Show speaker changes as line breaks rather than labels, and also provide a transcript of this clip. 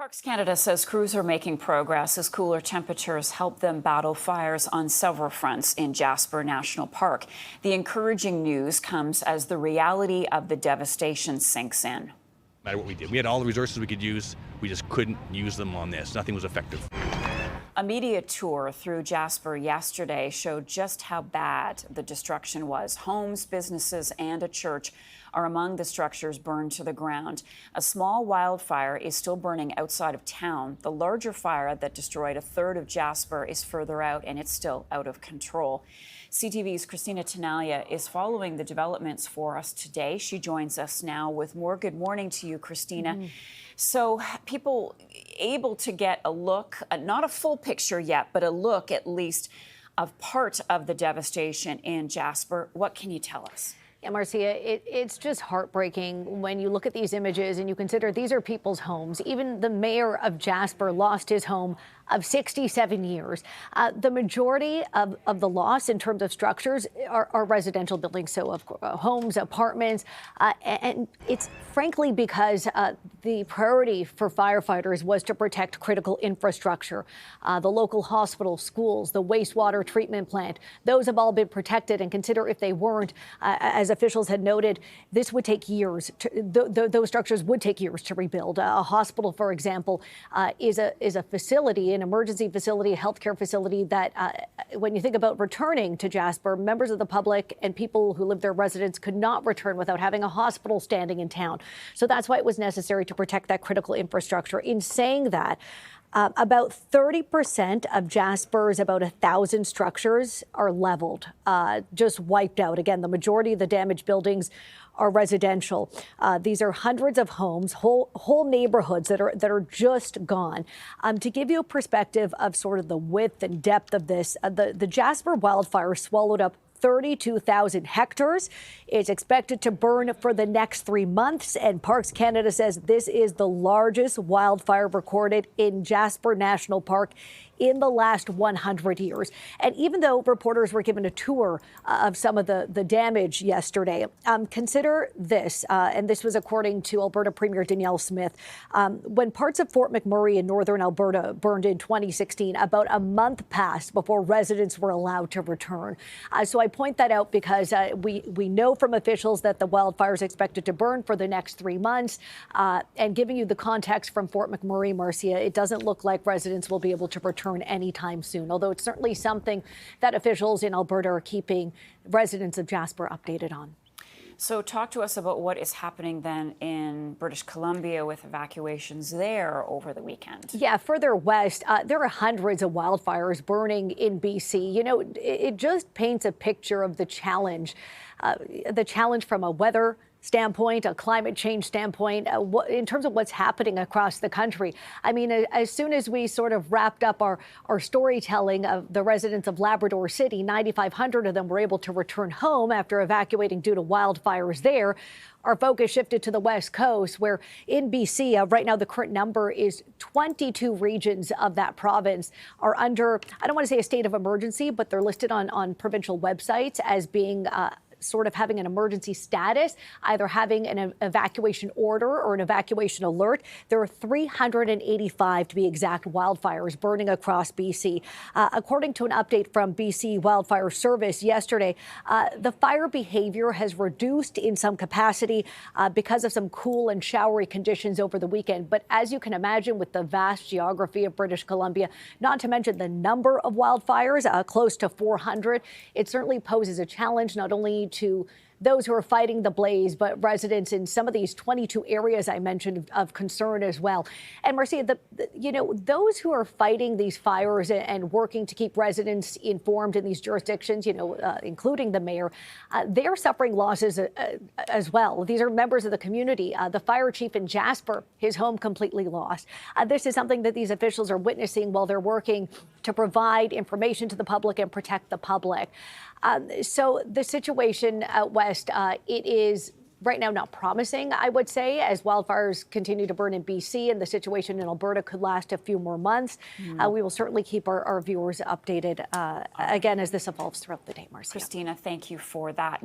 Parks Canada says crews are making progress as cooler temperatures help them battle fires on several fronts in Jasper National Park. The encouraging news comes as the reality of the devastation sinks in.
No matter what we did, we had all the resources we could use. We just couldn't use them on this. Nothing was effective.
A media tour through Jasper yesterday showed just how bad the destruction was. Homes, businesses, and a church are among the structures burned to the ground. A small wildfire is still burning outside of town. The larger fire that destroyed a third of Jasper is further out, and it's still out of control. CTV's Christina Tenalia is following the developments for us today. She joins us now with more. Good morning to you, Christina. So people able to get a look, not a full picture yet, but a look at least of part of the devastation in Jasper. What can you tell us?
Yeah, Marcia, it's just heartbreaking when you look at these images and you consider these are people's homes. Even the mayor of Jasper lost his home of 67 years. The majority of the loss in terms of structures are residential buildings, so of homes, apartments, and it's frankly because the priority for firefighters was to protect critical infrastructure. The local hospital, schools, the wastewater treatment plant, those have all been protected, and consider if they weren't, as officials had noted, this would take years. Those structures would take years to rebuild. A hospital, for example, is a facility, an emergency facility, a healthcare facility that when you think about returning to Jasper, members of the public and people who live there, residents, could not return without having a hospital standing in town. So that's why it was necessary to protect that critical infrastructure. In saying that, about 30% of Jasper's about 1,000 structures are leveled, just wiped out. Again, the majority of the damaged buildings are residential. These are hundreds of homes, whole neighborhoods that are just gone. To give you a perspective of sort of the width and depth of this, the Jasper wildfire swallowed up 32,000 hectares. It's expected to burn for the next 3 months, and Parks Canada says this is the largest wildfire recorded in Jasper National Park in the last 100 years. And even though reporters were given a tour of some of the damage yesterday, consider this, and this was according to Alberta Premier Danielle Smith, when parts of Fort McMurray in northern Alberta burned in 2016, about a month passed before residents were allowed to return. So I point that out because we know from officials that the wildfire is expected to burn for the next 3 months. And giving you the context from Fort McMurray, Marcia, it doesn't look like residents will be able to return anytime soon, although it's certainly something that officials in Alberta are keeping residents of Jasper updated on.
So talk to us about what is happening then in British Columbia with evacuations there over the weekend. Yeah,
further west, there are hundreds of wildfires burning in BC. You know, it just paints a picture of the challenge from a weather standpoint, a climate change standpoint, in terms of what's happening across the country. I mean, as soon as we sort of wrapped up our storytelling of the residents of Labrador City, 9,500 of them were able to return home after evacuating due to wildfires there. Our focus shifted to the West Coast, where in BC, right now the current number is 22 regions of that province are under, I don't want to say a state of emergency, but they're listed on provincial websites as being sort of having an emergency status, either having an evacuation order or an evacuation alert. There are 385, to be exact, wildfires burning across BC. According to an update from BC Wildfire Service yesterday, the fire behavior has reduced in some capacity because of some cool and showery conditions over the weekend. But as you can imagine, with the vast geography of British Columbia, not to mention the number of wildfires, close to 400, it certainly poses a challenge not only to those who are fighting the blaze, but residents in some of these 22 areas I mentioned of concern as well. And Marcia, those who are fighting these fires and working to keep residents informed in these jurisdictions, including the mayor, they're suffering losses as well. These are members of the community. The fire chief in Jasper, his home completely lost. This is something that these officials are witnessing while they're working to provide information to the public and protect the public. So the situation out west, it is right now not promising, I would say, as wildfires continue to burn in BC and the situation in Alberta could last a few more months. We will certainly keep our viewers updated again as this evolves throughout the day, Marcia.
Christina, thank you for that.